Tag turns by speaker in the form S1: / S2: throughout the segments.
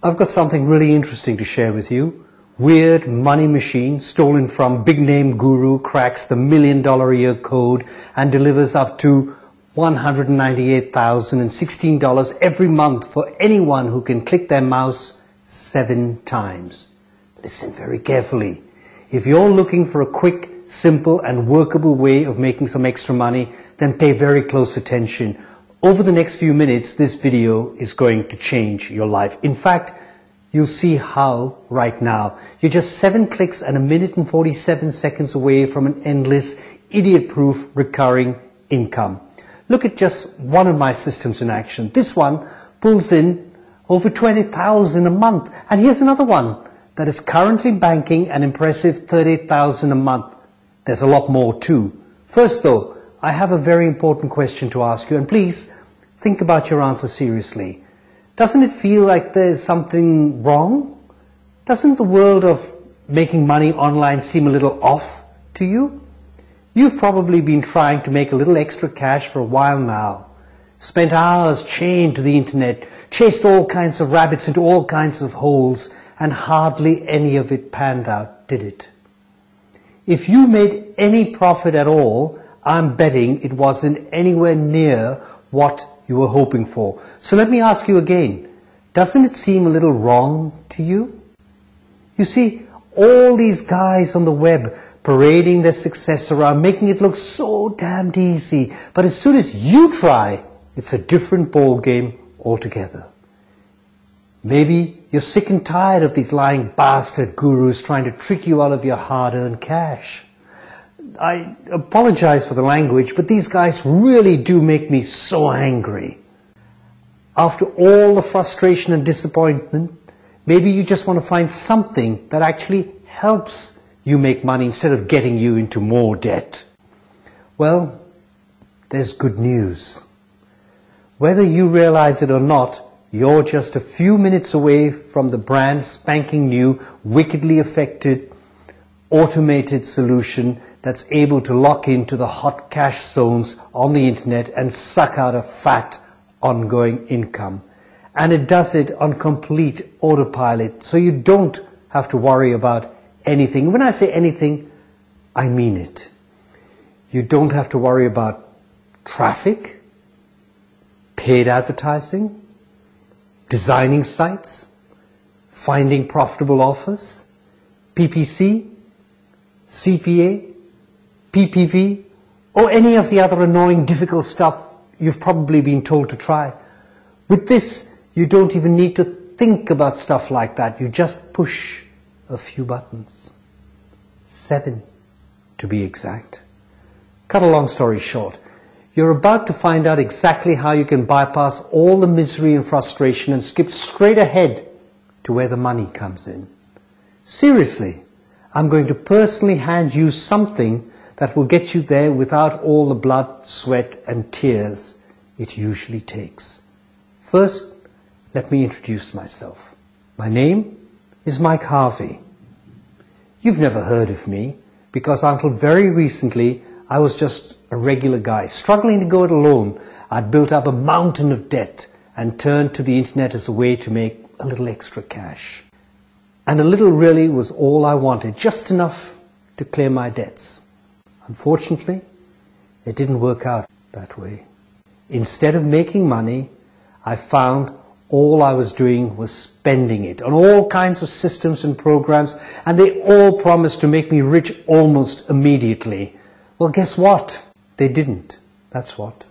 S1: I've got something really interesting to share with you. Weird money machine stolen from big name guru cracks the $1 million a year code and delivers up to $198,016 every month for anyone who can click their mouse 7 times. Listen very carefully. If you're looking for a quick, simple and workable way of making some extra money, then pay very close attention. Over the next few minutes, this video is going to change your life. In fact, you'll see how right now. You're just 7 clicks and 1 minute and 47 seconds away from an endless, idiot-proof recurring income. Look at just one of my systems in action. This one pulls in over 20,000 a month. And here's another one that is currently banking an impressive 30,000 a month. There's a lot more too. First though, I have a very important question to ask you, and please think about your answer seriously. Doesn't it feel like there's something wrong? Doesn't the world of making money online seem a little off to you? You've probably been trying to make a little extra cash for a while now. Spent hours chained to the internet, chased all kinds of rabbits into all kinds of holes, and hardly any of it panned out, did it? If you made any profit at all, I'm betting it wasn't anywhere near what you were hoping for. So let me ask you again, doesn't it seem a little wrong to you? You see, all these guys on the web parading their success around, making it look so damned easy. But as soon as you try, it's a different ball game altogether. Maybe you're sick and tired of these lying bastard gurus trying to trick you out of your hard-earned cash. I apologize for the language, but these guys really do make me so angry. After all the frustration and disappointment, maybe you just want to find something that actually helps you make money instead of getting you into more debt. Well, there's good news. Whether you realize it or not, you're just a few minutes away from the brand spanking new, wickedly effective, automated solution that's able to lock into the hot cash zones on the internet and suck out a fat ongoing income. And it does it on complete autopilot, so you don't have to worry about anything. When I say anything, I mean it. You don't have to worry about traffic, paid advertising, designing sites, finding profitable offers, PPC, CPA, PPV, or any of the other annoying, difficult stuff you've probably been told to try. With this, you don't even need to think about stuff like that. You just push a few buttons. 7, to be exact. Cut a long story short. You're about to find out exactly how you can bypass all the misery and frustration and skip straight ahead to where the money comes in. Seriously, I'm going to personally hand you something that will get you there without all the blood, sweat and tears it usually takes. First, let me introduce myself. My name is Mike Harvey. You've never heard of me because until very recently I was just a regular guy, struggling to go it alone. I'd built up a mountain of debt and turned to the internet as a way to make a little extra cash. And a little really was all I wanted, just enough to clear my debts. Unfortunately, it didn't work out that way. Instead of making money, I found all I was doing was spending it on all kinds of systems and programs, and they all promised to make me rich almost immediately. Well, guess what? They didn't. That's what.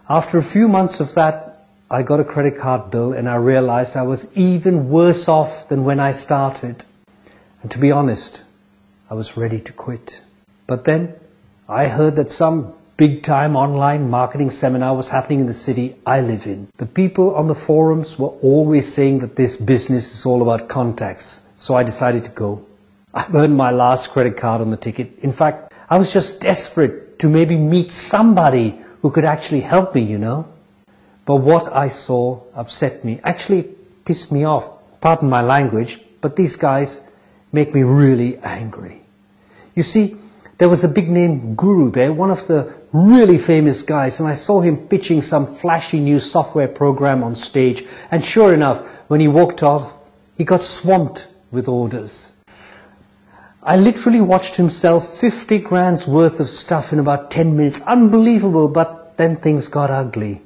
S1: After a few months of that, I got a credit card bill and I realized I was even worse off than when I started. And to be honest, I was ready to quit. But then I heard that some big-time online marketing seminar was happening in the city I live in. The people on the forums were always saying that this business is all about contacts, so I decided to go. I've earned my last credit card on the ticket. In fact, I was just desperate to maybe meet somebody who could actually help me, you know. But what I saw upset me, actually pissed me off. Pardon my language, but these guys make me really angry. You see, There was a big name guru there, one of the really famous guys, and I saw him pitching some flashy new software program on stage, and sure enough, when he walked off, he got swamped with orders. I literally watched him sell 50 grand's worth of stuff in about 10 minutes. Unbelievable, but then things got ugly.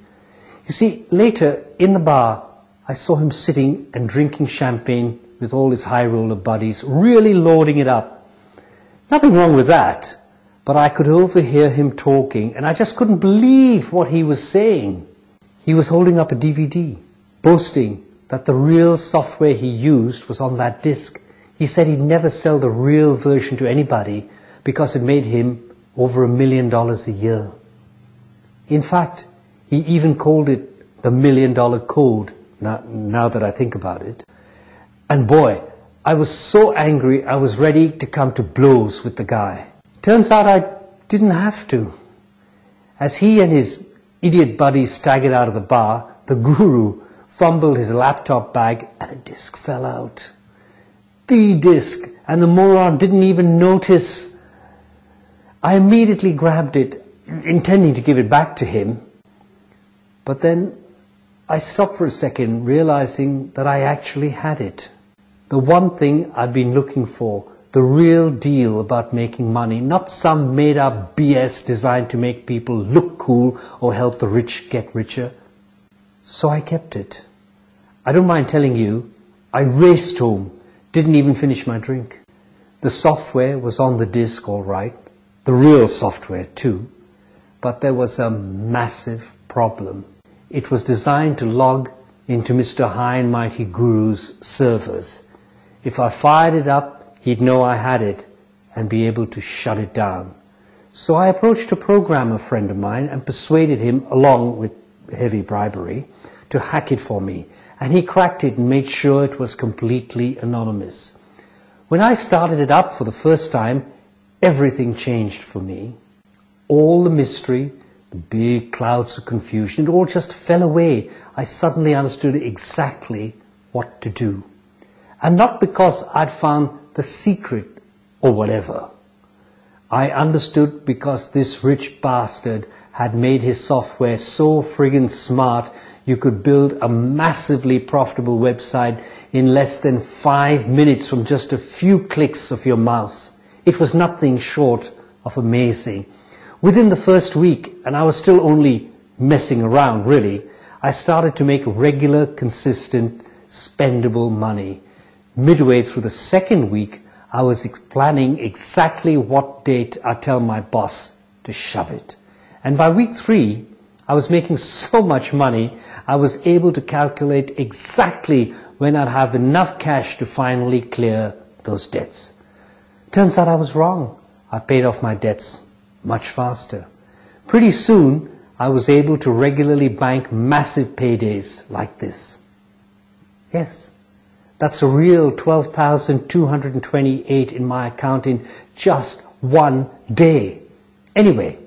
S1: You see, later in the bar, I saw him sitting and drinking champagne with all his high roller buddies, really loading it up. Nothing wrong with that, but I could overhear him talking, and I just couldn't believe what he was saying. He was holding up a DVD, boasting that the real software he used was on that disc. He said he'd never sell the real version to anybody because it made him over $1 million a year. In fact, he even called it the $1 million code, now that I think about it. And boy, I was so angry I was ready to come to blows with the guy. Turns out I didn't have to. As he and his idiot buddies staggered out of the bar, the guru fumbled his laptop bag and a disc fell out. The disc, and the moron didn't even notice. I immediately grabbed it, intending to give it back to him. But then I stopped for a second, realizing that I actually had it. The one thing I'd been looking for, the real deal about making money, not some made-up BS designed to make people look cool or help the rich get richer. So I kept it. I don't mind telling you, I raced home, didn't even finish my drink. The software was on the disk all right, the real software too, but there was a massive problem. It was designed to log into Mr. High and Mighty Guru's servers. If I fired it up, he'd know I had it and be able to shut it down. So I approached a programmer friend of mine and persuaded him, along with heavy bribery, to hack it for me. And he cracked it and made sure it was completely anonymous. When I started it up for the first time, everything changed for me. All the mystery, the big clouds of confusion, it all just fell away. I suddenly understood exactly what to do. And not because I'd found the secret or whatever. I understood because this rich bastard had made his software so friggin' smart you could build a massively profitable website in less than 5 minutes from just a few clicks of your mouse. It was nothing short of amazing. Within the first week, and I was still only messing around really, I started to make regular, consistent, spendable money. Midway through the second week, I was planning exactly what date I'd tell my boss to shove it. And by week 3, I was making so much money, I was able to calculate exactly when I'd have enough cash to finally clear those debts. Turns out I was wrong. I paid off my debts much faster. Pretty soon, I was able to regularly bank massive paydays like this. Yes, that's a real 12,228 in my account in just one day. Anyway,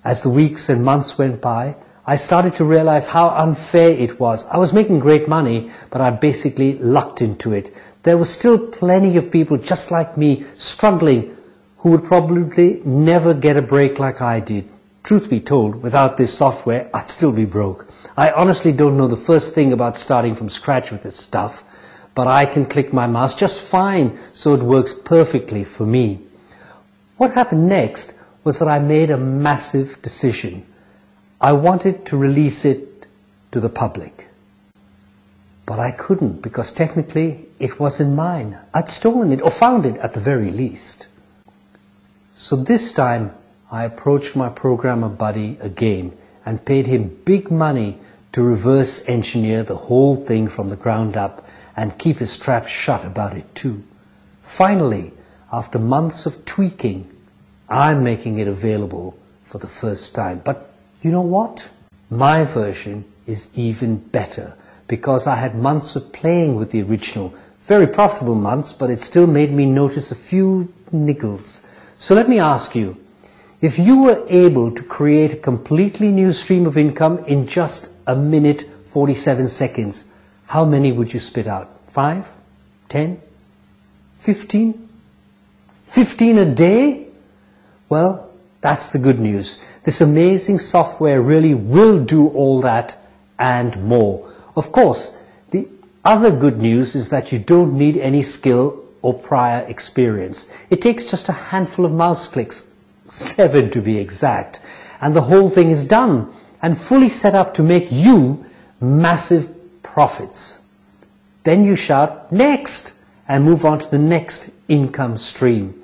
S1: as the weeks and months went by, I started to realize how unfair it was. I was making great money, but I basically lucked into it. There were still plenty of people just like me struggling who would probably never get a break like I did. Truth be told, without this software, I'd still be broke. I honestly don't know the first thing about starting from scratch with this stuff, but I can click my mouse just fine, so it works perfectly for me. What happened next was that I made a massive decision. I wanted to release it to the public. But I couldn't because technically it wasn't mine. I'd stolen it or found it at the very least. So this time I approached my programmer buddy again and paid him big money to reverse engineer the whole thing from the ground up and keep his trap shut about it too. Finally, after months of tweaking, I'm making it available for the first time. But you know what? My version is even better because I had months of playing with the original. Very profitable months, but it still made me notice a few niggles. So let me ask you, if you were able to create a completely new stream of income in just 1 minute 47 seconds, how many would you spit out? 5? 10? 15? 15 a day? Well, that's the good news. This amazing software really will do all that and more. Of course, the other good news is that you don't need any skill or prior experience. It takes just a handful of mouse clicks, 7 to be exact, and the whole thing is done and fully set up to make you massive profits. Then you shout next and move on to the next income stream.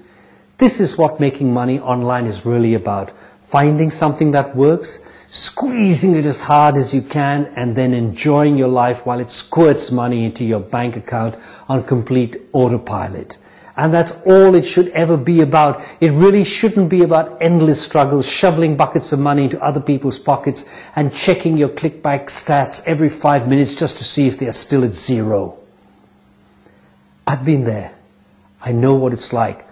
S1: This is what making money online is really about. Finding something that works, squeezing it as hard as you can, and then enjoying your life while it squirts money into your bank account on complete autopilot. And that's all it should ever be about. It really shouldn't be about endless struggles, shoveling buckets of money into other people's pockets and checking your clickback stats every 5 minutes just to see if they are still at 0. I've been there. I know what it's like.